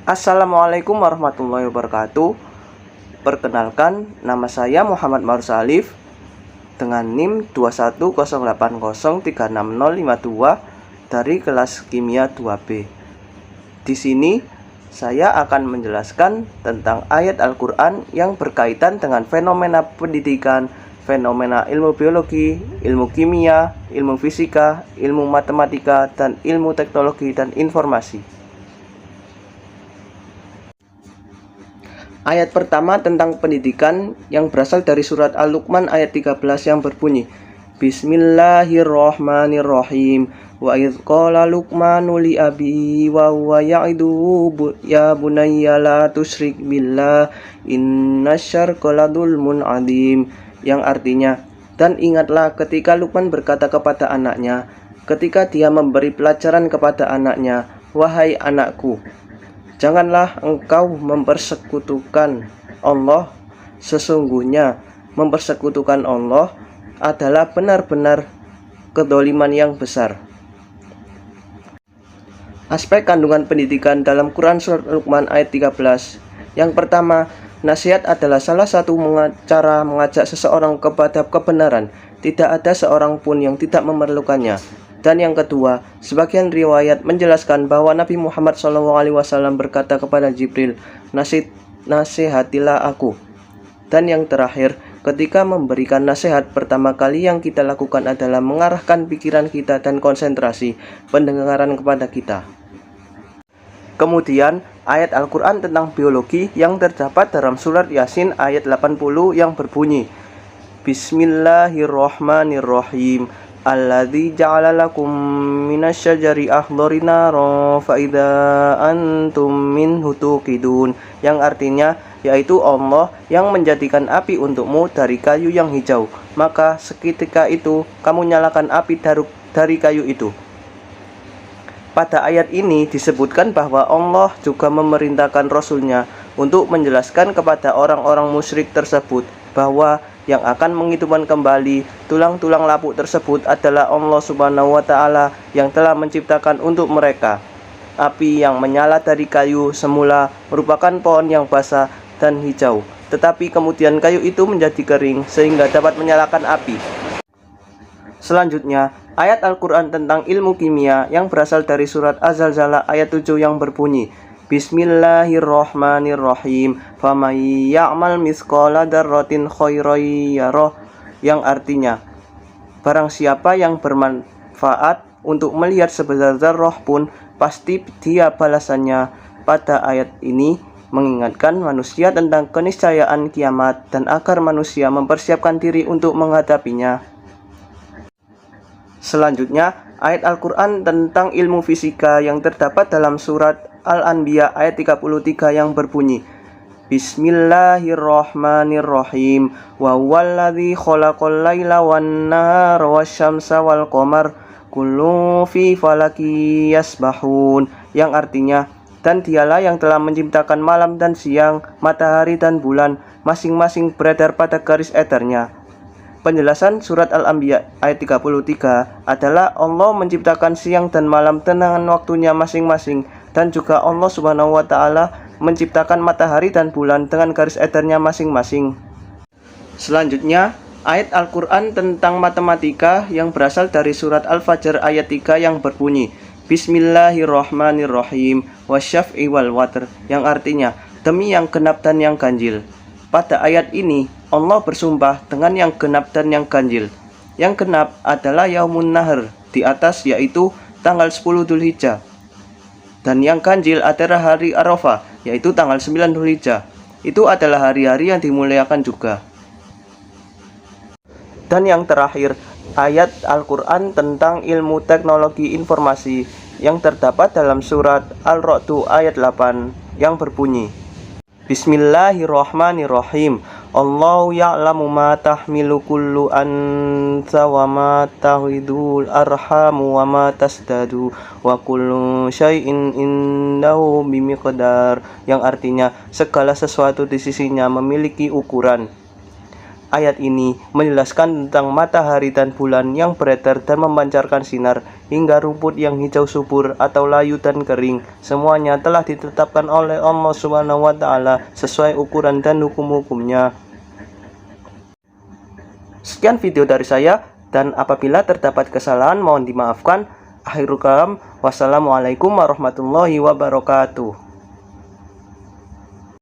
Assalamualaikum warahmatullahi wabarakatuh. Perkenalkan, nama saya Muhammad Marus Alif dengan NIM 21080360052 dari kelas Kimia 2B. Di sini saya akan menjelaskan tentang ayat Al-Qur'an yang berkaitan dengan fenomena pendidikan, fenomena ilmu biologi, ilmu kimia, ilmu fisika, ilmu matematika, dan ilmu teknologi dan informasi. Ayat pertama tentang pendidikan yang berasal dari surat Al-Luqman ayat 13 yang berbunyi, Bismillahirrahmanirrahim. Wa idz qala Luqmanu li abi wa huwa ya'iduhu ya bunayya la tusyrik billah innasyarka ladulmun adzim. Yang artinya, dan ingatlah ketika Luqman berkata kepada anaknya, ketika dia memberi pelajaran kepada anaknya, wahai anakku, janganlah engkau mempersekutukan Allah. Sesungguhnya mempersekutukan Allah adalah benar-benar kedoliman yang besar. Aspek kandungan pendidikan dalam Quran Surat Luqman ayat 13. Yang pertama, nasihat adalah salah satu cara mengajak seseorang kepada kebenaran. Tidak ada seorang pun yang tidak memerlukannya. Dan yang kedua, sebagian riwayat menjelaskan bahwa Nabi Muhammad SAW berkata kepada Jibril, nasihatilah aku. Dan yang terakhir, ketika memberikan nasihat, pertama kali yang kita lakukan adalah mengarahkan pikiran kita dan konsentrasi pendengaran kepada kita. Kemudian, ayat Al-Quran tentang biologi yang terdapat dalam surat Yasin ayat 80 yang berbunyi, Bismillahirrahmanirrahim. Alladzi ja'ala lakum minasyajari akhdari naran fa idza antum minhu tuqidun. Yang artinya, yaitu Allah yang menjadikan api untukmu dari kayu yang hijau, maka seketika itu kamu nyalakan api dari kayu itu. Pada ayat ini disebutkan bahwa Allah juga memerintahkan Rasul-Nya untuk menjelaskan kepada orang-orang musyrik tersebut bahwa yang akan menghidupkan kembali tulang-tulang lapuk tersebut adalah Allah Subhanahu wa Ta'ala yang telah menciptakan untuk mereka. Api yang menyala dari kayu semula merupakan pohon yang basah dan hijau, tetapi kemudian kayu itu menjadi kering sehingga dapat menyalakan api. Selanjutnya, ayat Al-Quran tentang ilmu kimia yang berasal dari surat Az-Zalzalah ayat 7 yang berbunyi, Bismillahirrahmanirrahim. Faman ya'mal mithqala dzarratin khairan yarah. Yang artinya, barang siapa yang bermanfaat untuk melihat sebesar zarrah pun pasti dia balasannya. Pada ayat ini mengingatkan manusia tentang keniscayaan kiamat dan agar manusia mempersiapkan diri untuk menghadapinya. Selanjutnya, ayat Al-Quran tentang ilmu fisika yang terdapat dalam surat Al-Anbiya ayat 33 yang berbunyi, Bismillahirrahmanirrahim. Wa huwallazi khalaqal laila wan nahara wasyamsa wal qamar kullun fi falaki yasbahun. Yang artinya, dan dialah yang telah menciptakan malam dan siang, matahari dan bulan, masing-masing beredar pada garis edarnya. Penjelasan surat Al-Anbiya ayat 33 adalah Allah menciptakan siang dan malam dengan waktunya masing-masing, dan juga Allah Subhanahu wa Ta'ala menciptakan matahari dan bulan dengan garis edarnya masing-masing. Selanjutnya, ayat Al-Quran tentang matematika yang berasal dari surat Al-Fajr ayat 3 yang berbunyi, Bismillahirrahmanirrahim wasyaf'i wal watr. Yang artinya, demi yang genap dan yang ganjil. Pada ayat ini, Allah bersumpah dengan yang genap dan yang ganjil. Yang genap adalah Yaumun Nahr di atas, yaitu tanggal 10 Dzulhijjah. Dan yang ganjil adalah hari Arafah, yaitu tanggal 9 Dzulhijjah. Itu adalah hari-hari yang dimuliakan juga. Dan yang terakhir, ayat Al-Quran tentang ilmu teknologi informasi yang terdapat dalam surat Al-Ra'd ayat 8 yang berbunyi, Bismillahirrahmanirrahim. Allahu ya'lamu ma tahmilu kullu ansa wa ma tahidul arhamu wa ma tasdadu wa kullu syai'in indahu bimiqdar. Yang artinya, segala sesuatu di sisinya memiliki ukuran, Ayat ini menjelaskan tentang matahari dan bulan yang beredar dan memancarkan sinar, hingga rumput yang hijau subur atau layu dan kering. Semuanya telah ditetapkan oleh Allah Subhanahu wa Ta'ala sesuai ukuran dan hukum-hukumnya. Sekian video dari saya, dan apabila terdapat kesalahan mohon dimaafkan. Akhirul kalam, wassalamualaikum warahmatullahi wabarakatuh.